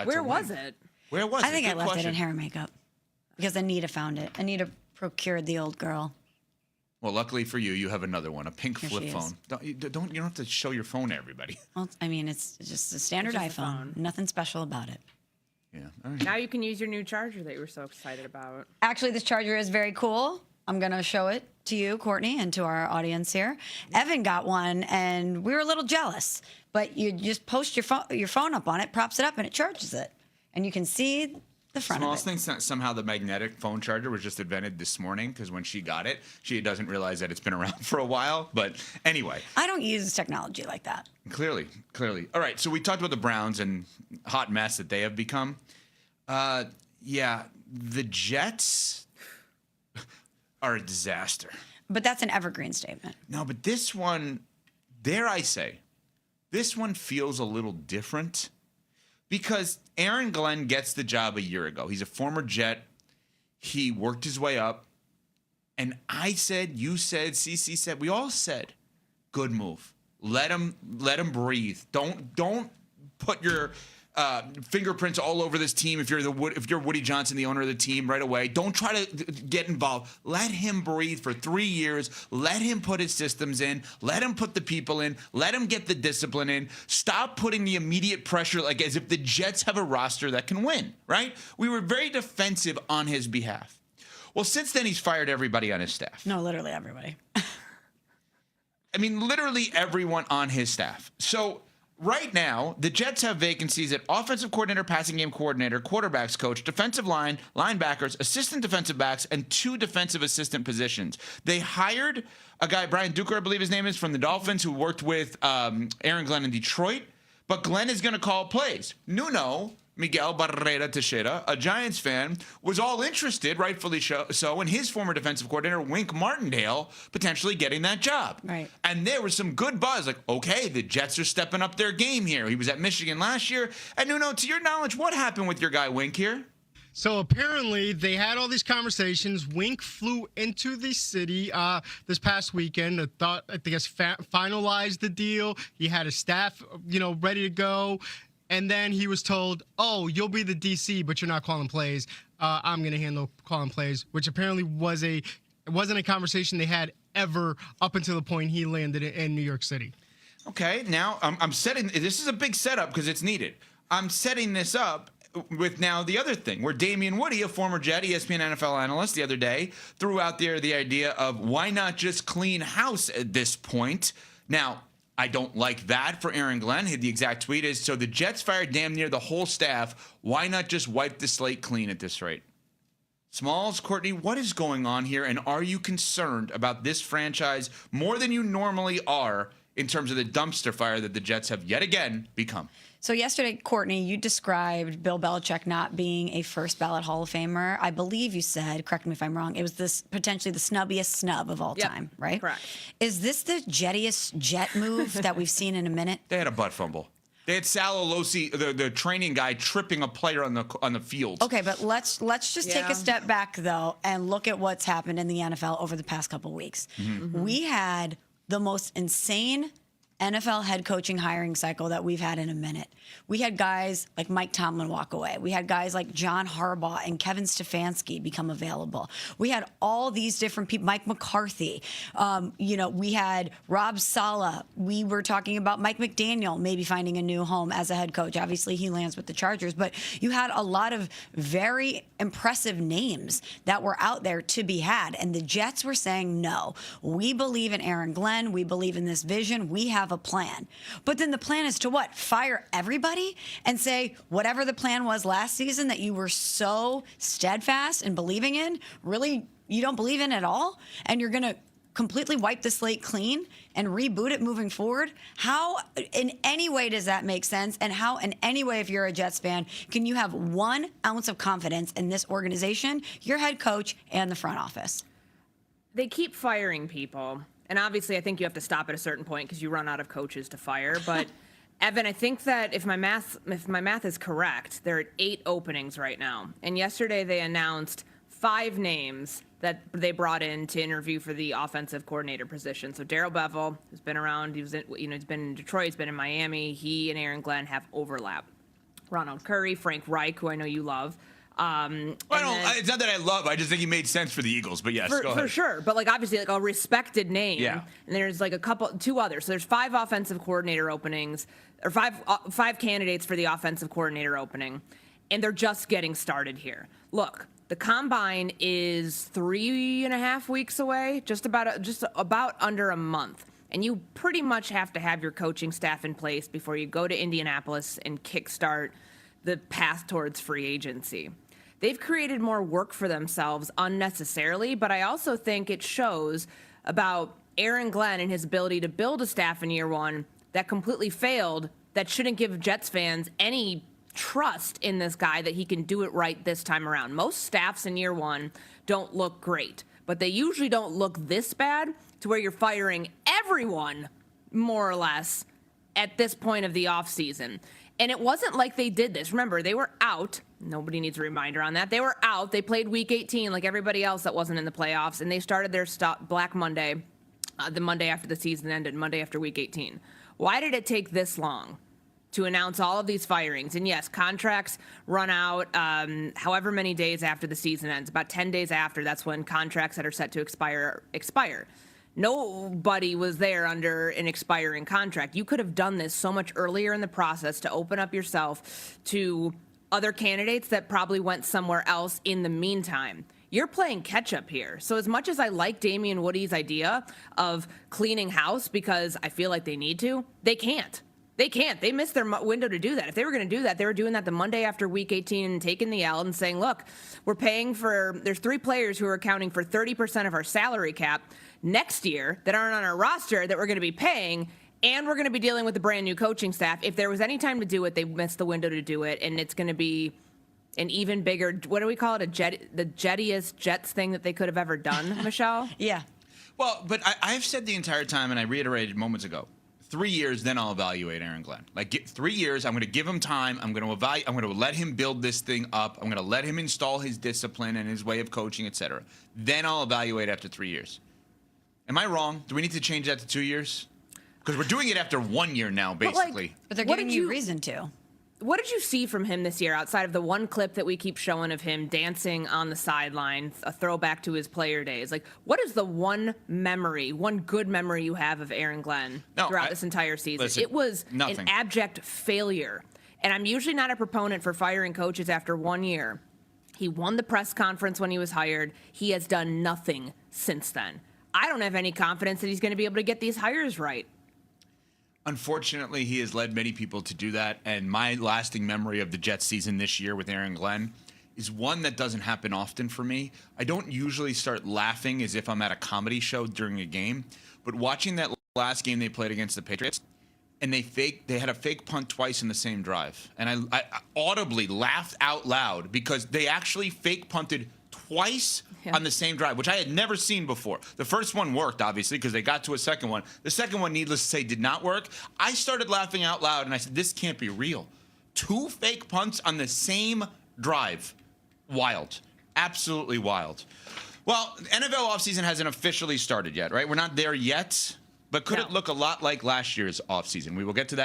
Where was it? Where was it? I think I Good left question. it in hair and makeup because Anita found it. Anita procured the old girl. Well, luckily for you, you have another one, a pink Here flip she is. phone. You don't have to show your phone to everybody. Well, I mean, it's just a standard It's just a iPhone. phone. Nothing special about it. Yeah. All right. Now you can use your new charger that you were so excited about. Actually, this charger is very cool. I'm going to show it to you, Courtney, and to our audience here. Evan got one, and we were a little jealous. But you just post your phone up on it, props it up, and it charges it. And you can see the front Smallest of it. thing, somehow the magnetic phone charger was just invented this morning because when she got it, she doesn't realize that it's been around for a while. But anyway. I don't use technology like that. Clearly. All right, so we talked about the Browns and hot mess that they have become. Yeah, the Jets are a disaster. But that's an evergreen statement. No, but this one, dare I say, this one feels a little different because Aaron Glenn gets the job a year ago. He's a former Jet. He worked his way up. And I said, you said, CC said, we all said, good move. Let him breathe. Don't put your fingerprints all over this team. If you're Woody Johnson, the owner of the team, right away, don't try to get involved. Let him breathe for 3 years. Let him put his systems in. Let him put the people in. Let him get the discipline in. Stop putting the immediate pressure, like as if the Jets have a roster that can win. Right? We were very defensive on his behalf. Well, since then, he's fired everybody on his staff. No, literally everybody. I mean, literally everyone on his staff. So right now, the Jets have vacancies at offensive coordinator, passing game coordinator, quarterbacks coach, defensive line, linebackers, assistant defensive backs, and 2 defensive assistant positions. They hired a guy, Brian Duker, I believe his name is, from the Dolphins, who worked with Aaron Glenn in Detroit. But Glenn is going to call plays. Nuno Miguel Barrera Teixeira, a Giants fan, was all interested, rightfully so, in his former defensive coordinator, Wink Martindale, potentially getting that job. Right. And there was some good buzz, like, okay, the Jets are stepping up their game here. He was at Michigan last year. And Nuno, to your knowledge, what happened with your guy Wink here? So apparently they had all these conversations. Wink flew into the city this past weekend. I guess finalized the deal. He had his staff, ready to go. And then he was told, oh, you'll be the DC, but you're not calling plays. I'm going to handle calling plays, which apparently wasn't a conversation they had ever up until the point he landed in New York City. Okay, now I'm setting – this is a big setup because it's needed. I'm setting this up with now the other thing where Damian Woody, a former Jet, ESPN NFL analyst the other day, threw out there the idea of why not just clean house at this point. Now – I don't like that for Aaron Glenn. The exact tweet is, so the Jets fired damn near the whole staff. Why not just wipe the slate clean at this rate? Smalls, Courtney, what is going on here? And are you concerned about this franchise more than you normally are in terms of the dumpster fire that the Jets have yet again become? So yesterday, Courtney, you described Bill Belichick not being a first ballot Hall of Famer. I believe you said, correct me if I'm wrong, it was potentially the snubbiest snub of all time, right? Correct. Is this the jettiest jet move that we've seen in a minute? They had a butt fumble. They had Sal Alosi, the training guy, tripping a player on the field. Okay, but let's just take a step back, though, and look at what's happened in the NFL over the past couple of weeks. Mm-hmm. We had the most insane NFL head coaching hiring cycle that we've had in a minute. We had guys like Mike Tomlin walk away. We had guys like John Harbaugh and Kevin Stefanski become available. We had all these different people, Mike McCarthy. We had Rob Saleh. We were talking about Mike McDaniel maybe finding a new home as a head coach. Obviously, he lands with the Chargers. But you had a lot of very impressive names that were out there to be had. And the Jets were saying, no, we believe in Aaron Glenn. We believe in this vision. We have a plan. But then the plan is to what? Fire everybody and say whatever the plan was last season that you were so steadfast in believing in, really you don't believe in at all, and you're going to completely wipe the slate clean and reboot it moving forward? How in any way does that make sense? And how in any way, if you're a Jets fan, can you have 1 ounce of confidence in this organization, your head coach, and the front office? They keep firing people. And obviously, I think you have to stop at a certain point because you run out of coaches to fire. But Evan, I think that if my math is correct, there are 8 openings right now. And yesterday they announced 5 names that they brought in to interview for the offensive coordinator position. So Darrell Bevell has been around. He's been in Detroit. He's been in Miami. He and Aaron Glenn have overlap. Ronald Curry, Frank Reich, who I know you love. It's not that I love. I just think he made sense for the Eagles. But yes, go ahead. For sure. But like obviously like a respected name. Yeah. And there's like two others. So there's 5 offensive coordinator openings, or five candidates for the offensive coordinator opening, and they're just getting started here. Look, the combine is 3.5 weeks away, just about under a month. And you pretty much have to have your coaching staff in place before you go to Indianapolis and kickstart the path towards free agency. They've created more work for themselves unnecessarily, but I also think it shows about Aaron Glenn and his ability to build a staff in year one that completely failed, that shouldn't give Jets fans any trust in this guy that he can do it right this time around. Most staffs in year one don't look great, but they usually don't look this bad to where you're firing everyone, more or less, at this point of the offseason. And it wasn't like they did this. Remember, they were out. Nobody needs a reminder on that. They were out. They played Week 18 like everybody else that wasn't in the playoffs, and they started their Black Monday, the Monday after the season ended, Monday after Week 18. Why did it take this long to announce all of these firings? And yes, contracts run out however many days after the season ends. About 10 days after, that's when contracts that are set to expire. Nobody was there under an expiring contract. You could have done this so much earlier in the process to open up yourself to other candidates that probably went somewhere else in the meantime. You're playing catch up here. So as much as I like Damian Woody's idea of cleaning house because I feel like they need to, they can't. They can't. They missed their window to do that. If they were going to do that, they were doing that the Monday after Week 18 and taking the L and saying, look, we're paying for, there's 3 players who are accounting for 30% of our salary cap next year that aren't on our roster that we're going to be paying, and we're going to be dealing with a brand new coaching staff. If there was any time to do it, they missed the window to do it, and it's going to be an even bigger, what do we call it, the jettiest Jets thing that they could have ever done, Michelle? Yeah. Well, but I've said the entire time, and I reiterated moments ago, 3 years, then I'll evaluate Aaron Glenn. 3 years, I'm going to give him time. I'm going to let him build this thing up. I'm going to let him install his discipline and his way of coaching, etc. Then I'll evaluate after 3 years. Am I wrong? Do we need to change that to 2 years? Because we're doing it after 1 year now, basically. But they're giving you reason to. What did you see from him this year outside of the one clip that we keep showing of him dancing on the sideline, a throwback to his player days? Like, what is the one good memory you have of Aaron Glenn throughout this entire season? Listen, it was nothing. An abject failure. And I'm usually not a proponent for firing coaches after 1 year. He won the press conference when he was hired. He has done nothing since then. I don't have any confidence that he's going to be able to get these hires right. Unfortunately, he has led many people to do that, and my lasting memory of the Jets season this year with Aaron Glenn is one that doesn't happen often for me. I don't usually start laughing as if I'm at a comedy show during a game, but watching that last game they played against the Patriots, and they had a fake punt twice in the same drive, and I audibly laughed out loud because they actually fake punted twice on the same drive, which I had never seen before. The first one worked, obviously, because they got to a second one. The second one, needless to say, did not work. I started laughing out loud, and I said, this can't be real. 2 fake punts on the same drive. Wild. Absolutely wild. Well, NFL offseason hasn't officially started yet, right? We're not there yet, but could it look a lot like last year's offseason? We will get to that.